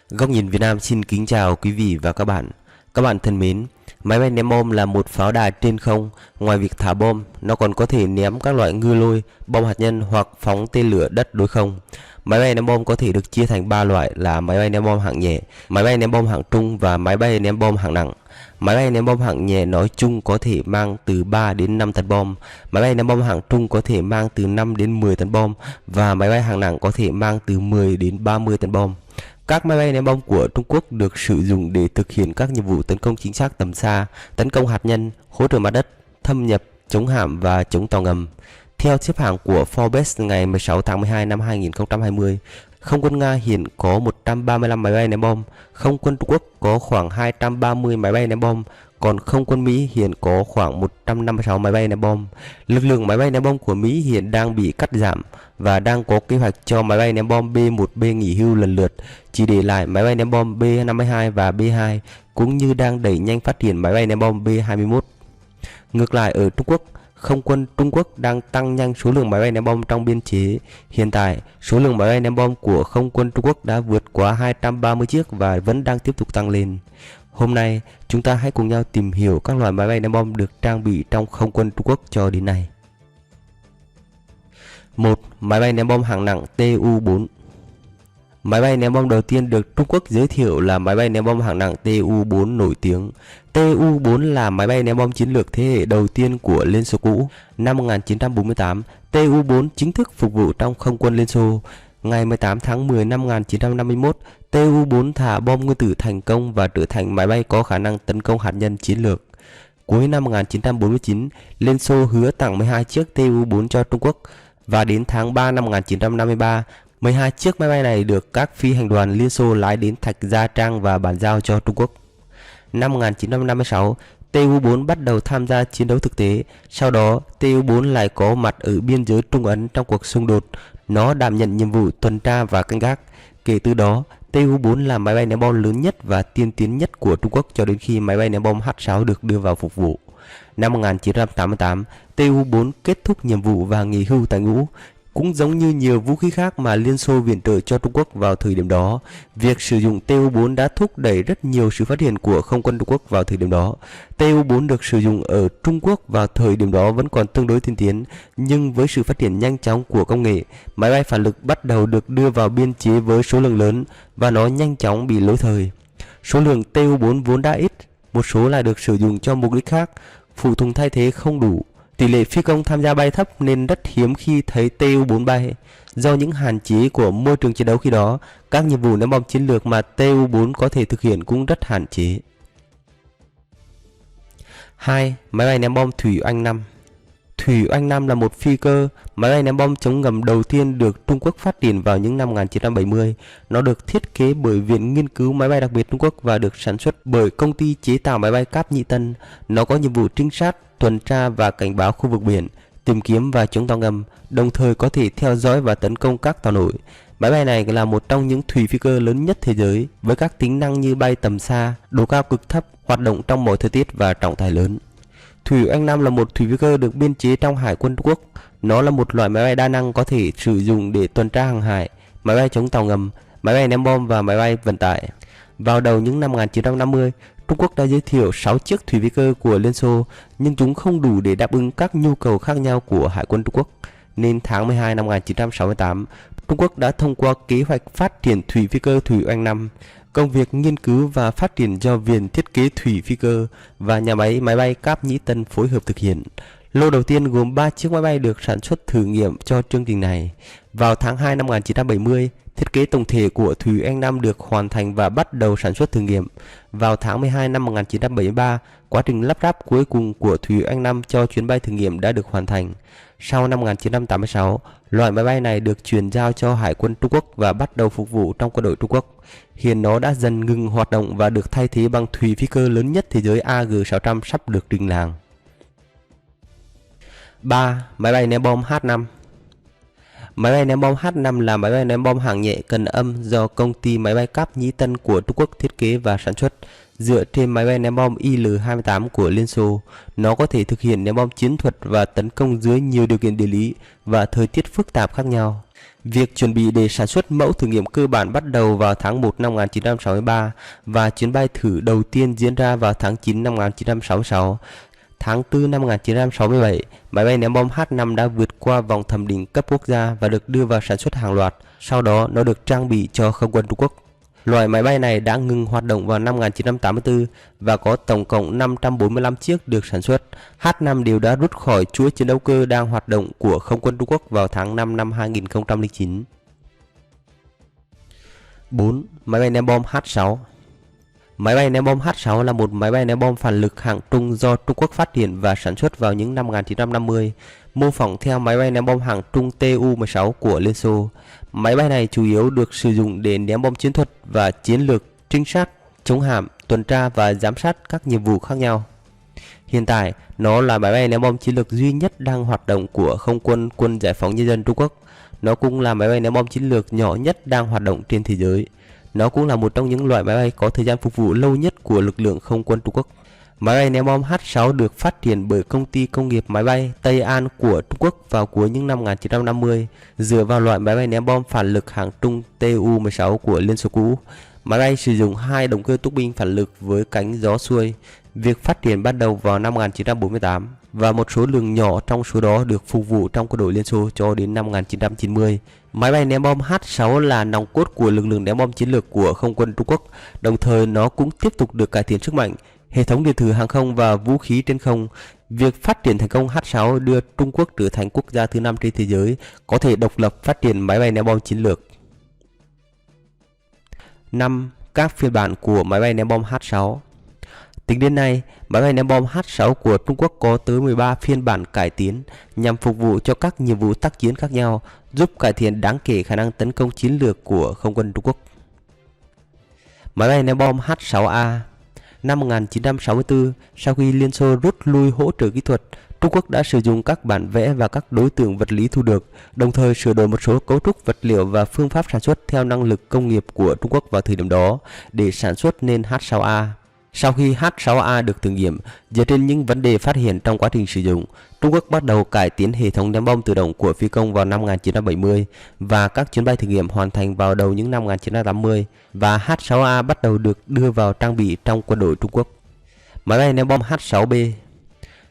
Góc nhìn Việt Nam xin kính chào quý vị và các bạn. Các bạn thân mến, máy bay ném bom là một pháo đài trên không. Ngoài việc thả bom, nó còn có thể ném các loại ngư lôi, bom hạt nhân hoặc phóng tên lửa đất đối không. Máy bay ném bom có thể được chia thành 3 loại là máy bay ném bom hạng nhẹ, máy bay ném bom hạng trung và máy bay ném bom hạng nặng. Máy bay ném bom hạng nhẹ nói chung có thể mang từ 3 đến 5 tấn bom, máy bay ném bom hạng trung có thể mang từ 5 đến 10 tấn bom và máy bay hạng nặng có thể mang từ 10 đến 30 tấn bom. Các máy bay ném bom của Trung Quốc được sử dụng để thực hiện các nhiệm vụ tấn công chính xác tầm xa, tấn công hạt nhân, hỗ trợ mặt đất, thâm nhập, chống hạm và chống tàu ngầm. Theo xếp hạng của Forbes ngày 16 tháng 12 năm 2020, Không quân Nga hiện có 135 máy bay ném bom, Không quân Trung Quốc có khoảng 230 máy bay ném bom, còn Không quân Mỹ hiện có khoảng 156 máy bay ném bom. Lực lượng máy bay ném bom của Mỹ hiện đang bị cắt giảm và đang có kế hoạch cho máy bay ném bom B-1B nghỉ hưu lần lượt, chỉ để lại máy bay ném bom B-52 và B-2, cũng như đang đẩy nhanh phát triển máy bay ném bom B-21. Ngược lại, ở Trung Quốc, Không quân Trung Quốc đang tăng nhanh số lượng máy bay ném bom trong biên chế. Hiện tại, số lượng máy bay ném bom của Không quân Trung Quốc đã vượt quá 230 chiếc và vẫn đang tiếp tục tăng lên. Hôm nay, chúng ta hãy cùng nhau tìm hiểu các loại máy bay ném bom được trang bị trong Không quân Trung Quốc cho đến nay. 1. Máy bay ném bom hạng nặng Tu-4. Máy bay ném bom đầu tiên được Trung Quốc giới thiệu là máy bay ném bom hạng nặng Tu-4 nổi tiếng. Tu-4 là máy bay ném bom chiến lược thế hệ đầu tiên của Liên Xô cũ. Năm 1948, Tu-4 chính thức phục vụ trong Không quân Liên Xô. Ngày 18 tháng 10 năm 1951, Tu-4 thả bom nguyên tử thành công và trở thành máy bay có khả năng tấn công hạt nhân chiến lược. Cuối năm 1949, Liên Xô hứa tặng 12 chiếc Tu-4 cho Trung Quốc và đến tháng 3 năm 1953, 12 chiếc máy bay này được các phi hành đoàn Liên Xô lái đến Thạch Gia Trang và bàn giao cho Trung Quốc. Năm 1956, Tu-4 bắt đầu tham gia chiến đấu thực tế. Sau đó, Tu-4 lại có mặt ở biên giới Trung Ấn trong cuộc xung đột. Nó đảm nhận nhiệm vụ tuần tra và canh gác. Kể từ đó, Tu-4 là máy bay ném bom lớn nhất và tiên tiến nhất của Trung Quốc cho đến khi máy bay ném bom H-6 được đưa vào phục vụ. Năm 1988, Tu-4 kết thúc nhiệm vụ và nghỉ hưu tại ngũ. Cũng giống như nhiều vũ khí khác mà Liên Xô viện trợ cho Trung Quốc vào thời điểm đó, việc sử dụng Tu-4 đã thúc đẩy rất nhiều sự phát triển của Không quân Trung Quốc vào thời điểm đó. Tu-4 được sử dụng ở Trung Quốc vào thời điểm đó vẫn còn tương đối tiên tiến, nhưng với sự phát triển nhanh chóng của công nghệ, máy bay phản lực bắt đầu được đưa vào biên chế với số lượng lớn và nó nhanh chóng bị lỗi thời. Số lượng Tu-4 vốn đã ít, một số lại được sử dụng cho mục đích khác, phụ tùng thay thế không đủ. Tỷ lệ phi công tham gia bay thấp nên rất hiếm khi thấy Tu-4 bay. Do những hạn chế của môi trường chiến đấu khi đó, các nhiệm vụ ném bom chiến lược mà Tu-4 có thể thực hiện cũng rất hạn chế. 2. Máy bay ném bom Thủy Oanh 5. Thủy Oanh 5 là một phi cơ, máy bay ném bom chống ngầm đầu tiên được Trung Quốc phát triển vào những năm 1970. Nó được thiết kế bởi Viện Nghiên cứu Máy bay đặc biệt Trung Quốc và được sản xuất bởi công ty chế tạo máy bay Cáp Nhĩ Tân. Nó có nhiệm vụ trinh sát, tuần tra và cảnh báo khu vực biển, tìm kiếm và chống tàu ngầm, đồng thời có thể theo dõi và tấn công các tàu nổi. Máy bay này là một trong những thủy phi cơ lớn nhất thế giới, với các tính năng như bay tầm xa, độ cao cực thấp, hoạt động trong mọi thời tiết và trọng tải lớn. Thủy Oanh 5 là một thủy phi cơ được biên chế trong Hải quân Trung Quốc. Nó là một loại máy bay đa năng có thể sử dụng để tuần tra hàng hải, máy bay chống tàu ngầm, máy bay ném bom và máy bay vận tải. Vào đầu những năm 1950, Trung Quốc đã giới thiệu 6 chiếc thủy phi cơ của Liên Xô, nhưng chúng không đủ để đáp ứng các nhu cầu khác nhau của Hải quân Trung Quốc. Nên tháng 12 năm 1968, Trung Quốc đã thông qua kế hoạch phát triển thủy phi cơ Thủy Oanh 5. Công việc nghiên cứu và phát triển do Viện Thiết kế Thủy phi cơ và nhà máy máy bay Cáp Nhĩ Tân phối hợp thực hiện. Lô đầu tiên gồm 3 chiếc máy bay được sản xuất thử nghiệm cho chương trình này. Vào tháng 2 năm 1970, thiết kế tổng thể của Thủy Oanh 5 được hoàn thành và bắt đầu sản xuất thử nghiệm. Vào tháng 12 năm 1973, quá trình lắp ráp cuối cùng của Thủy Oanh 5 cho chuyến bay thử nghiệm đã được hoàn thành. Sau năm 1986, loại máy bay này được chuyển giao cho Hải quân Trung Quốc và bắt đầu phục vụ trong quân đội Trung Quốc. Hiện nó đã dần ngừng hoạt động và được thay thế bằng thủy phi cơ lớn nhất thế giới AG-600 sắp được trình làng. 3. Máy bay ném bom H-5. Máy bay ném bom H-5 là máy bay ném bom hạng nhẹ cần âm do công ty máy bay Cáp Nhĩ Tân của Trung Quốc thiết kế và sản xuất. Dựa trên máy bay ném bom Il-28 của Liên Xô, nó có thể thực hiện ném bom chiến thuật và tấn công dưới nhiều điều kiện địa lý và thời tiết phức tạp khác nhau. Việc chuẩn bị để sản xuất mẫu thử nghiệm cơ bản bắt đầu vào tháng 1 năm 1963 và chuyến bay thử đầu tiên diễn ra vào tháng 9 năm 1966. Tháng 4 năm 1967, máy bay ném bom H5 đã vượt qua vòng thẩm định cấp quốc gia và được đưa vào sản xuất hàng loạt. Sau đó, nó được trang bị cho không quân Trung Quốc. Loại máy bay này đã ngừng hoạt động vào năm 1984 và có tổng cộng 545 chiếc được sản xuất. H5 đều đã rút khỏi chuỗi chiến đấu cơ đang hoạt động của không quân Trung Quốc vào tháng 5 năm 2009. 4. Máy bay ném bom H6. Máy bay ném bom H6 là một máy bay ném bom phản lực hạng trung do Trung Quốc phát triển và sản xuất vào những năm 1950, mô phỏng theo máy bay ném bom hạng trung Tu-16 của Liên Xô. Máy bay này chủ yếu được sử dụng để ném bom chiến thuật và chiến lược, trinh sát, chống hạm, tuần tra và giám sát các nhiệm vụ khác nhau. Hiện tại, nó là máy bay ném bom chiến lược duy nhất đang hoạt động của Không quân Quân Giải phóng Nhân dân Trung Quốc. Nó cũng là máy bay ném bom chiến lược nhỏ nhất đang hoạt động trên thế giới. Nó cũng là một trong những loại máy bay có thời gian phục vụ lâu nhất của lực lượng không quân Trung Quốc. Máy bay ném bom H6 được phát triển bởi công ty công nghiệp máy bay Tây An của Trung Quốc vào cuối những năm 1950, dựa vào loại máy bay ném bom phản lực hạng trung Tu-16 của Liên Xô cũ. Máy bay sử dụng hai động cơ túc binh phản lực với cánh gió xuôi. Việc phát triển bắt đầu vào năm 1948 và một số lượng nhỏ trong số đó được phục vụ trong quân đội Liên Xô cho đến năm 1990. Máy bay ném bom H6 là nòng cốt của lực lượng ném bom chiến lược của không quân Trung Quốc, đồng thời nó cũng tiếp tục được cải thiện sức mạnh, hệ thống điện tử hàng không và vũ khí trên không. Việc phát triển thành công H6 đưa Trung Quốc trở thành quốc gia thứ 5 trên thế giới có thể độc lập phát triển máy bay ném bom chiến lược. 5. Các phiên bản của máy bay ném bom H6. Tính đến nay, máy bay ném bom H6 của Trung Quốc có tới 13 phiên bản cải tiến nhằm phục vụ cho các nhiệm vụ tác chiến khác nhau, giúp cải thiện đáng kể khả năng tấn công chiến lược của không quân Trung Quốc. Máy bay ném bom H6A. Năm 1964, sau khi Liên Xô rút lui hỗ trợ kỹ thuật, Trung Quốc đã sử dụng các bản vẽ và các đối tượng vật lý thu được, đồng thời sửa đổi một số cấu trúc vật liệu và phương pháp sản xuất theo năng lực công nghiệp của Trung Quốc vào thời điểm đó để sản xuất nên H6A. Sau khi H6A được thử nghiệm, dựa trên những vấn đề phát hiện trong quá trình sử dụng, Trung Quốc bắt đầu cải tiến hệ thống ném bom tự động của phi công vào năm 1970 và các chuyến bay thử nghiệm hoàn thành vào đầu những năm 1980 và H6A bắt đầu được đưa vào trang bị trong quân đội Trung Quốc. Máy bay ném bom H6B.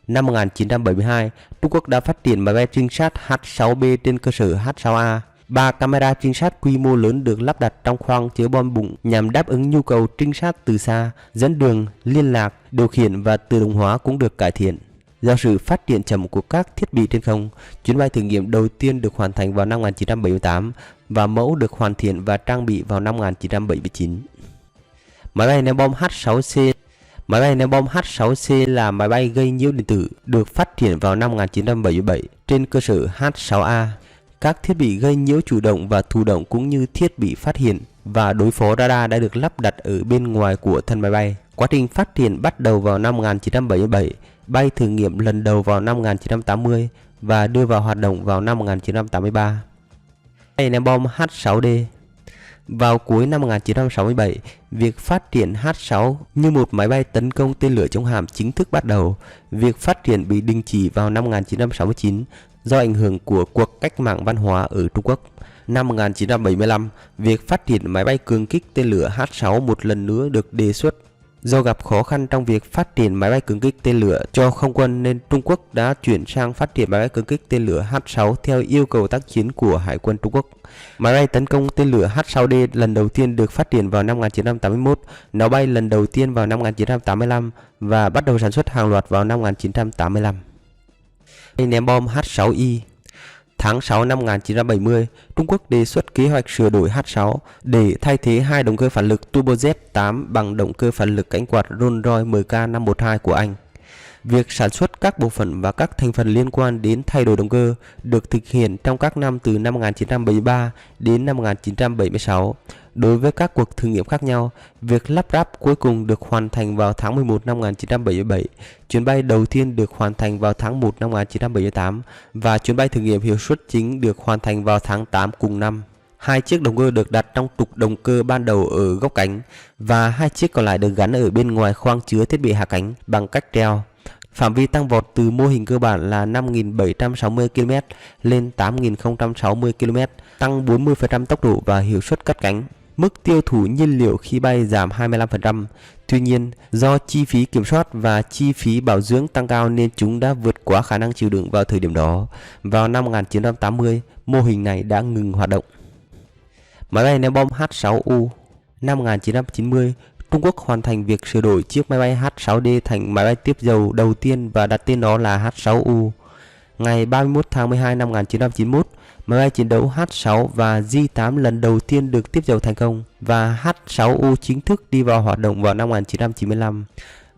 Năm 1972, Trung Quốc đã phát triển máy bay trinh sát H6B trên cơ sở H6A. 3 camera trinh sát quy mô lớn được lắp đặt trong khoang chứa bom bụng nhằm đáp ứng nhu cầu trinh sát từ xa, dẫn đường, liên lạc, điều khiển và tự động hóa cũng được cải thiện. Do sự phát triển chậm của các thiết bị trên không, chuyến bay thử nghiệm đầu tiên được hoàn thành vào năm 1978 và mẫu được hoàn thiện và trang bị vào năm 1979. Máy bay ném bom H6C. Máy bay ném bom H6C là máy bay gây nhiễu điện tử, được phát triển vào năm 1977 trên cơ sở H6A. Các thiết bị gây nhiễu chủ động và thụ động cũng như thiết bị phát hiện và đối phó radar đã được lắp đặt ở bên ngoài của thân máy bay. Quá trình phát triển bắt đầu vào năm 1977, bay thử nghiệm lần đầu vào năm 1980 và đưa vào hoạt động vào năm 1983. Máy bay ném bom H6D. Vào cuối năm 1967, việc phát triển H6 như một máy bay tấn công tên lửa chống hạm chính thức bắt đầu. Việc phát triển bị đình chỉ vào năm 1969 do ảnh hưởng của cuộc cách mạng văn hóa ở Trung Quốc. Năm 1975, việc phát triển máy bay cường kích tên lửa H6 một lần nữa được đề xuất. Do gặp khó khăn trong việc phát triển máy bay cường kích tên lửa cho không quân nên Trung Quốc đã chuyển sang phát triển máy bay cường kích tên lửa H6 theo yêu cầu tác chiến của Hải quân Trung Quốc. Máy bay tấn công tên lửa H6D lần đầu tiên được phát triển vào năm 1981, nó bay lần đầu tiên vào năm 1985 và bắt đầu sản xuất hàng loạt vào năm 1985. Ném bom H6I. Tháng 6 năm 1970, Trung Quốc đề xuất kế hoạch sửa đổi H6 để thay thế hai động cơ phản lực Turbojet-8 bằng động cơ phản lực cánh quạt Rolls-Royce MK512 của Anh. Việc sản xuất các bộ phận và các thành phần liên quan đến thay đổi động cơ được thực hiện trong các năm từ năm 1973 đến năm 1976. Đối với các cuộc thử nghiệm khác nhau, việc lắp ráp cuối cùng được hoàn thành vào tháng 11 năm 1977, chuyến bay đầu tiên được hoàn thành vào tháng 1 năm 1978 và chuyến bay thử nghiệm hiệu suất chính được hoàn thành vào tháng 8 cùng năm. Hai chiếc động cơ được đặt trong trục động cơ ban đầu ở góc cánh và hai chiếc còn lại được gắn ở bên ngoài khoang chứa thiết bị hạ cánh bằng cách treo. Phạm vi tăng vọt từ mô hình cơ bản là 5.760 km lên 8.060 km, tăng 40% tốc độ và hiệu suất cất cánh. Mức tiêu thụ nhiên liệu khi bay giảm 25%. Tuy nhiên, do chi phí kiểm soát và chi phí bảo dưỡng tăng cao nên chúng đã vượt quá khả năng chịu đựng vào thời điểm đó. Vào năm 1980, mô hình này đã ngừng hoạt động. Máy bay ném bom H-6U. Năm 1990, Trung Quốc hoàn thành việc sửa đổi chiếc máy bay H-6D thành máy bay tiếp dầu đầu tiên và đặt tên nó là H-6U. Ngày 31 tháng 12 năm 1991, máy bay chiến đấu H-6 và J-8 lần đầu tiên được tiếp dầu thành công và H-6U chính thức đi vào hoạt động vào năm 1995.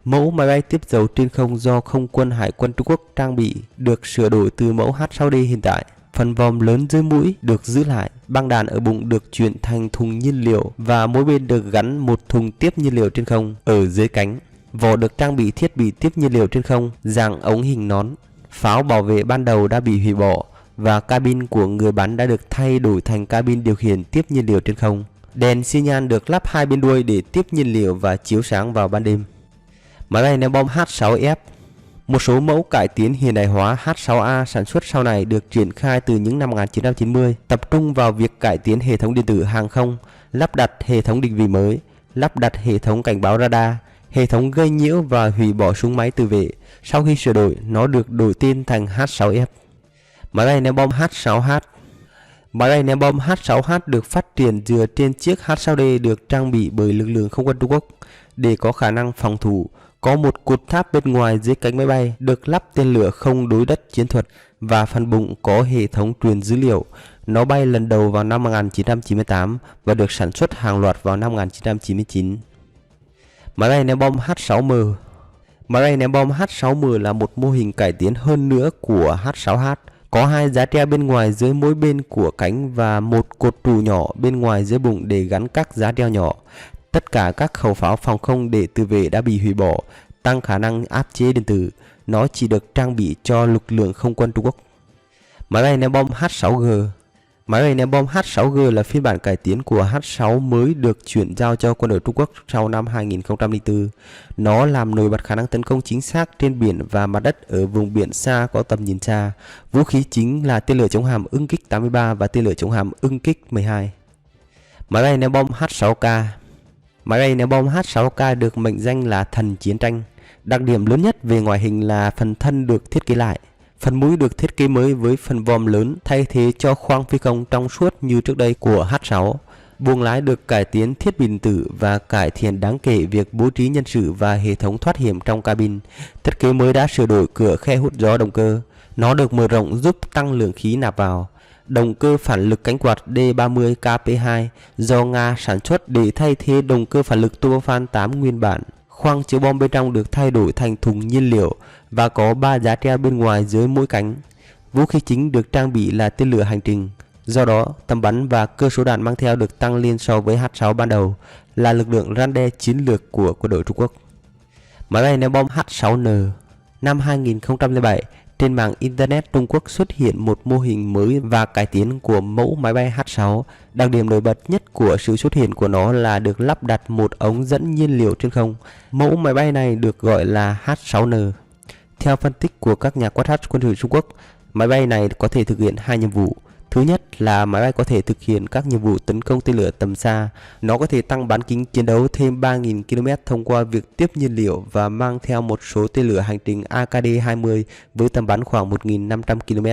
Mẫu máy bay tiếp dầu trên không do Không quân Hải quân Trung Quốc trang bị được sửa đổi từ mẫu H-6D hiện tại. Phần vòm lớn dưới mũi được giữ lại, băng đạn ở bụng được chuyển thành thùng nhiên liệu và mỗi bên được gắn một thùng tiếp nhiên liệu trên không ở dưới cánh. Vỏ được trang bị thiết bị tiếp nhiên liệu trên không dạng ống hình nón. Pháo bảo vệ ban đầu đã bị hủy bỏ và cabin của người bắn đã được thay đổi thành cabin điều khiển tiếp nhiên liệu trên không. Đèn xi nhan được lắp hai bên đuôi để tiếp nhiên liệu và chiếu sáng vào ban đêm. Máy bay ném bom H-6F. Một số mẫu cải tiến hiện đại hóa H-6A sản xuất sau này được triển khai từ những năm 1990, tập trung vào việc cải tiến hệ thống điện tử hàng không, lắp đặt hệ thống định vị mới, lắp đặt hệ thống cảnh báo radar, hệ thống gây nhiễu và hủy bỏ súng máy tự vệ. Sau khi sửa đổi, nó được đổi tên thành H-6F. Máy bay ném bom H-6H. Máy bay ném bom H-6H được phát triển dựa trên chiếc H-6D được trang bị bởi lực lượng không quân Trung Quốc. Để có khả năng phòng thủ, có một cột tháp bên ngoài dưới cánh máy bay được lắp tên lửa không đối đất chiến thuật và phần bụng có hệ thống truyền dữ liệu. Nó bay lần đầu vào năm 1998 và được sản xuất hàng loạt vào năm 1999. Máy bay ném bom H-6M. Máy bay ném bom H-6M là một mô hình cải tiến hơn nữa của H-6H. Có hai giá treo bên ngoài dưới mỗi bên của cánh và một cột trụ nhỏ bên ngoài dưới bụng để gắn các giá treo nhỏ. Tất cả các khẩu pháo phòng không để tự vệ đã bị hủy bỏ, tăng khả năng áp chế điện tử. Nó chỉ được trang bị cho lực lượng không quân Trung Quốc. Máy bay ném bom H-6G. Máy bay ném bom H-6G là phiên bản cải tiến của H-6 mới được chuyển giao cho quân đội Trung Quốc sau năm 2004. Nó làm nổi bật khả năng tấn công chính xác trên biển và mặt đất ở vùng biển xa có tầm nhìn xa. Vũ khí chính là tên lửa chống hạm ưng kích 83 và tên lửa chống hạm ưng kích 12. Máy bay ném bom H-6K. Máy bay ném bom H-6K được mệnh danh là thần chiến tranh. Đặc điểm lớn nhất về ngoại hình là phần thân được thiết kế lại. Phần mũi được thiết kế mới với phần vòm lớn thay thế cho khoang phi công trong suốt như trước đây của H-6. Buồng lái được cải tiến thiết bị điện tử và cải thiện đáng kể việc bố trí nhân sự và hệ thống thoát hiểm trong cabin. Thiết kế mới đã sửa đổi cửa khe hút gió động cơ. Nó được mở rộng giúp tăng lượng khí nạp vào. Động cơ phản lực cánh quạt D30 KP2 do Nga sản xuất để thay thế động cơ phản lực turbofan 8 nguyên bản. Khoang chứa bom bên trong được thay đổi thành thùng nhiên liệu và có 3 giá treo bên ngoài dưới mỗi cánh. Vũ khí chính được trang bị là tên lửa hành trình. Do đó, tầm bắn và cơ số đạn mang theo được tăng lên so với H-6 ban đầu, là lực lượng răn đe chiến lược của quân đội Trung Quốc. Máy bay ném bom H-6N. Năm 2007, trên mạng Internet Trung Quốc xuất hiện một mô hình mới và cải tiến của mẫu máy bay H-6. Đặc điểm nổi bật nhất của sự xuất hiện của nó là được lắp đặt một ống dẫn nhiên liệu trên không. Mẫu máy bay này được gọi là H-6N. Theo phân tích của các nhà quan sát quân sự Trung Quốc, máy bay này có thể thực hiện hai nhiệm vụ. Thứ nhất là máy bay có thể thực hiện các nhiệm vụ tấn công tên lửa tầm xa. Nó có thể tăng bán kính chiến đấu thêm 3.000 km thông qua việc tiếp nhiên liệu và mang theo một số tên lửa hành trình AKD-20 với tầm bắn khoảng 1.500 km.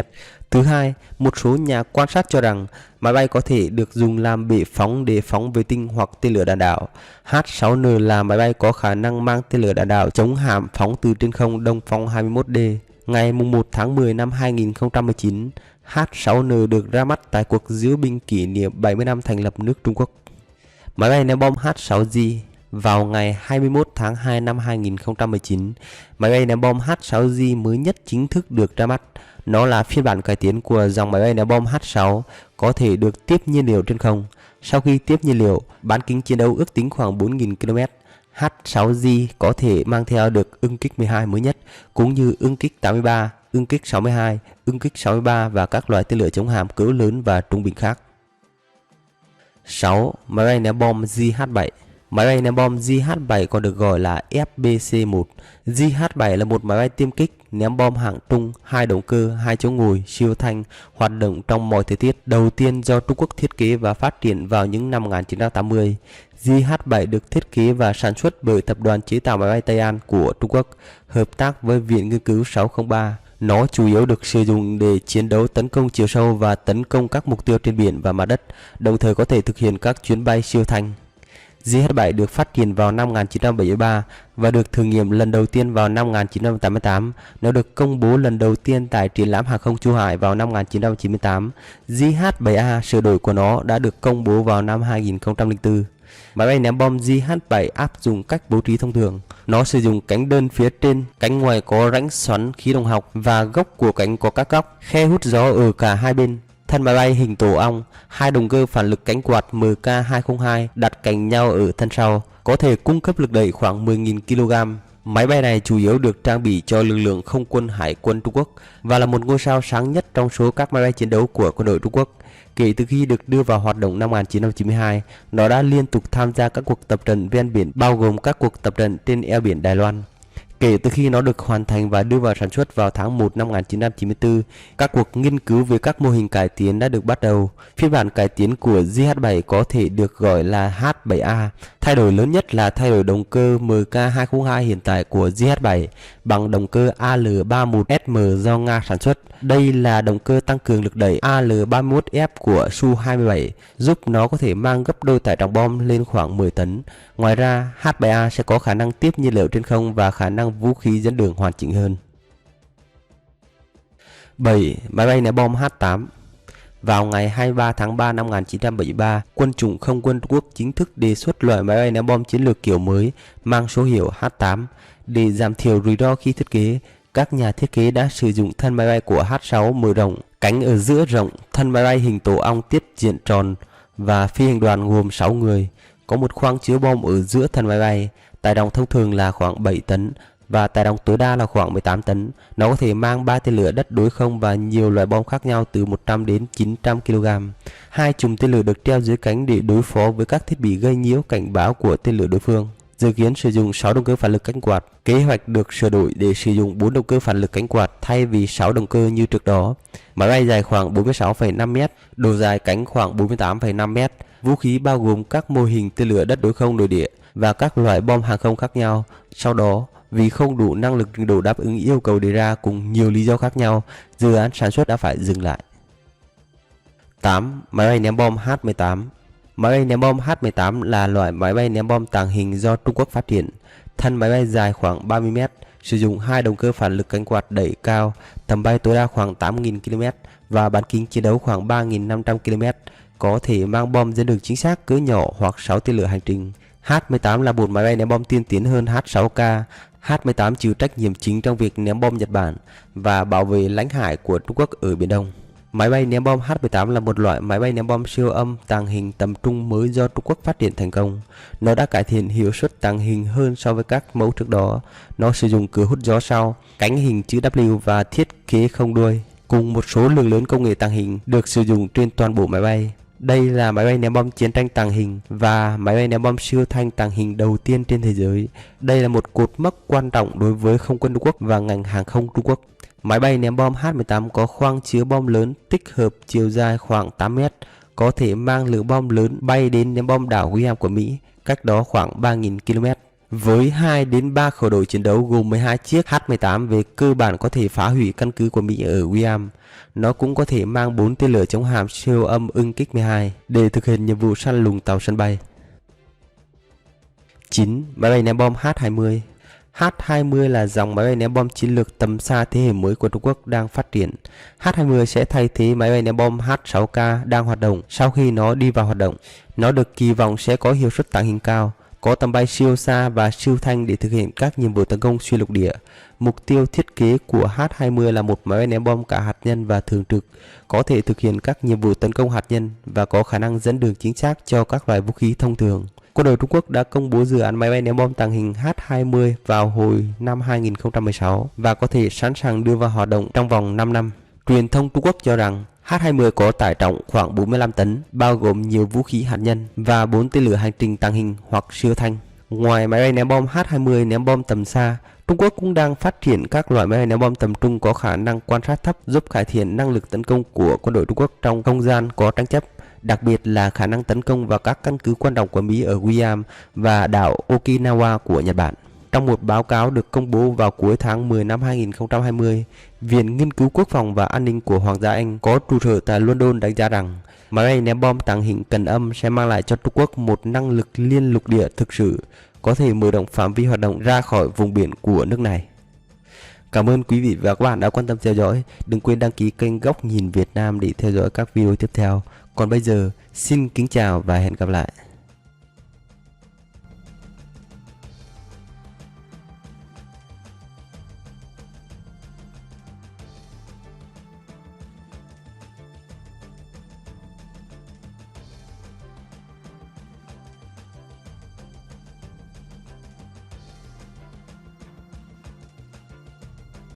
Thứ hai, một số nhà quan sát cho rằng máy bay có thể được dùng làm bệ phóng để phóng vệ tinh hoặc tên lửa đạn đạo. H-6N là máy bay có khả năng mang tên lửa đạn đạo chống hạm phóng từ trên không Đông Phong 21D. Ngày 1 tháng 10 năm 2019, H-6N được ra mắt tại cuộc diễu binh kỷ niệm 70 năm thành lập nước Trung Quốc. Máy bay ném bom H-6J. Vào ngày 21 tháng 2 năm 2019, máy bay ném bom H-6J mới nhất chính thức được ra mắt. Nó là phiên bản cải tiến của dòng máy bay ném bom H-6, có thể được tiếp nhiên liệu trên không. Sau khi tiếp nhiên liệu, bán kính chiến đấu ước tính khoảng 4.000 km. H-6J có thể mang theo được ưng kích 12 mới nhất, cũng như ưng kích 83, ưng kích 62, ưng kích 63 và các loại tên lửa chống hạm cỡ lớn và trung bình khác. 6. Máy bay ném bom JH-7. Máy bay ném bom JH-7 còn được gọi là FBC-1. JH-7 là một máy bay tiêm kích ném bom hạng trung, 2 động cơ, 2 chỗ ngồi, siêu thanh, hoạt động trong mọi thời tiết, đầu tiên do Trung Quốc thiết kế và phát triển vào những năm 1980. JH-7 được thiết kế và sản xuất bởi tập đoàn chế tạo máy bay Tây An của Trung Quốc, hợp tác với Viện Nghiên cứu 603. Nó chủ yếu được sử dụng để chiến đấu tấn công chiều sâu và tấn công các mục tiêu trên biển và mặt đất, đồng thời có thể thực hiện các chuyến bay siêu thanh. JH-7 được phát triển vào năm 1973 và được thử nghiệm lần đầu tiên vào năm 1988. Nó được công bố lần đầu tiên tại triển lãm hàng không Chu Hải vào năm 1998. JH-7A sửa đổi của nó đã được công bố vào năm 2004. Máy bay ném bom JH-7 áp dụng cách bố trí thông thường. Nó sử dụng cánh đơn phía trên, cánh ngoài có rãnh xoắn khí động học và gốc của cánh có các góc, khe hút gió ở cả hai bên. Thân máy bay hình tổ ong, 2 động cơ phản lực cánh quạt MK202 đặt cạnh nhau ở thân sau, có thể cung cấp lực đẩy khoảng 10.000 kg. Máy bay này chủ yếu được trang bị cho lực lượng không quân Hải quân Trung Quốc và là một ngôi sao sáng nhất trong số các máy bay chiến đấu của quân đội Trung Quốc. Kể từ khi được đưa vào hoạt động năm 1992, nó đã liên tục tham gia các cuộc tập trận ven biển, bao gồm các cuộc tập trận trên eo biển Đài Loan. Kể từ khi nó được hoàn thành và đưa vào sản xuất vào tháng 1 năm 1994, các cuộc nghiên cứu về các mô hình cải tiến đã được bắt đầu. Phiên bản cải tiến của JH-7 có thể được gọi là H7A. Thay đổi lớn nhất là thay đổi động cơ MK202 hiện tại của JH-7 bằng động cơ AL31SM do Nga sản xuất. Đây là động cơ tăng cường lực đẩy AL31F của Su-27, giúp nó có thể mang gấp đôi tải trọng bom lên khoảng 10 tấn. Ngoài ra, H7A sẽ có khả năng tiếp nhiên liệu trên không và khả năng vũ khí dẫn đường hoàn chỉnh hơn. 7. Máy bay ném bom H8. Vào ngày 23 tháng 3 năm 1973, Quân chủng Không quân Trung Quốc chính thức đề xuất loại máy bay ném bom chiến lược kiểu mới mang số hiệu H8. Để giảm thiểu rủi ro khi thiết kế, các nhà thiết kế đã sử dụng thân máy bay của H6 mở rộng, cánh ở giữa rộng, thân máy bay hình tổ ong tiết diện tròn và phi hành đoàn gồm 6 người. Có một khoang chứa bom ở giữa thân máy bay, tải trọng thông thường là khoảng 7 tấn và tải trọng tối đa là khoảng 18 tấn. Nó có thể mang 3 tên lửa đất đối không và nhiều loại bom khác nhau từ 100 đến 900 kg. 2 chùm tên lửa được treo dưới cánh để đối phó với các thiết bị gây nhiễu cảnh báo của tên lửa đối phương. Dự kiến sử dụng 6 động cơ phản lực cánh quạt. Kế hoạch được sửa đổi để sử dụng 4 động cơ phản lực cánh quạt thay vì 6 động cơ như trước đó. Máy bay dài khoảng 46,5 m, độ dài cánh khoảng 48,5 m. Vũ khí bao gồm các mô hình tên lửa đất đối không nội địa và các loại bom hàng không khác nhau. Sau đó, vì không đủ năng lực trình độ đáp ứng yêu cầu đề ra cùng nhiều lý do khác nhau, dự án sản xuất đã phải dừng lại. 8. Máy bay ném bom H-18. Máy bay ném bom H-18 là loại máy bay ném bom tàng hình do Trung Quốc phát triển. Thân máy bay dài khoảng 30 m, sử dụng 2 động cơ phản lực cánh quạt đẩy cao, tầm bay tối đa khoảng 8.000 km và bán kính chiến đấu khoảng 3.500 km, có thể mang bom dẫn đường chính xác cỡ nhỏ hoặc 6 tên lửa hành trình. H-18 là một máy bay ném bom tiên tiến hơn H-6K. H-18 chịu trách nhiệm chính trong việc ném bom Nhật Bản và bảo vệ lãnh hải của Trung Quốc ở Biển Đông. Máy bay ném bom H-18 là một loại máy bay ném bom siêu âm tàng hình tầm trung mới do Trung Quốc phát triển thành công. Nó đã cải thiện hiệu suất tàng hình hơn so với các mẫu trước đó. Nó sử dụng cửa hút gió sau, cánh hình chữ W và thiết kế không đuôi, cùng một số lượng lớn công nghệ tàng hình được sử dụng trên toàn bộ máy bay. Đây là máy bay ném bom chiến tranh tàng hình và máy bay ném bom siêu thanh tàng hình đầu tiên trên thế giới. Đây là một cột mốc quan trọng đối với không quân Trung Quốc và ngành hàng không Trung Quốc. Máy bay ném bom H-18 có khoang chứa bom lớn tích hợp chiều dài khoảng 8 m, có thể mang lượng bom lớn bay đến ném bom đảo Guam của Mỹ, cách đó khoảng 3.000 km. Với 2 đến 3 khẩu đội chiến đấu gồm 12 chiếc, H-18 về cơ bản có thể phá hủy căn cứ của Mỹ ở Guam. Nó cũng có thể mang 4 tên lửa chống hạm siêu âm ưng kích 12 để thực hiện nhiệm vụ săn lùng tàu sân bay. 9. Máy bay ném bom H-20. H-20 là dòng máy bay ném bom chiến lược tầm xa thế hệ mới của Trung Quốc đang phát triển. H-20 sẽ thay thế máy bay ném bom H-6K đang hoạt động sau khi nó đi vào hoạt động. Nó được kỳ vọng sẽ có hiệu suất tàng hình cao, có tầm bay siêu xa và siêu thanh để thực hiện các nhiệm vụ tấn công xuyên lục địa. Mục tiêu thiết kế của H-20 là một máy bay ném bom cả hạt nhân và thường trực, có thể thực hiện các nhiệm vụ tấn công hạt nhân và có khả năng dẫn đường chính xác cho các loại vũ khí thông thường. Quân đội Trung Quốc đã công bố dự án máy bay ném bom tàng hình H-20 vào hồi năm 2016 và có thể sẵn sàng đưa vào hoạt động trong vòng 5 năm. Truyền thông Trung Quốc cho rằng H-20 có tải trọng khoảng 45 tấn, bao gồm nhiều vũ khí hạt nhân và 4 tên lửa hành trình tàng hình hoặc siêu thanh. Ngoài máy bay ném bom H-20 ném bom tầm xa, Trung Quốc cũng đang phát triển các loại máy bay ném bom tầm trung có khả năng quan sát thấp, giúp cải thiện năng lực tấn công của quân đội Trung Quốc trong không gian có tranh chấp, đặc biệt là khả năng tấn công vào các căn cứ quan trọng của Mỹ ở Guam và đảo Okinawa của Nhật Bản. Trong một báo cáo được công bố vào cuối tháng 10 năm 2020, Viện Nghiên cứu Quốc phòng và An ninh của Hoàng gia Anh có trụ sở tại London đánh giá rằng máy bay ném bom tàng hình cần âm sẽ mang lại cho Trung Quốc một năng lực liên lục địa thực sự, có thể mở rộng phạm vi hoạt động ra khỏi vùng biển của nước này. Cảm ơn quý vị và các bạn đã quan tâm theo dõi. Đừng quên đăng ký kênh Góc Nhìn Việt Nam để theo dõi các video tiếp theo. Còn bây giờ, xin kính chào và hẹn gặp lại.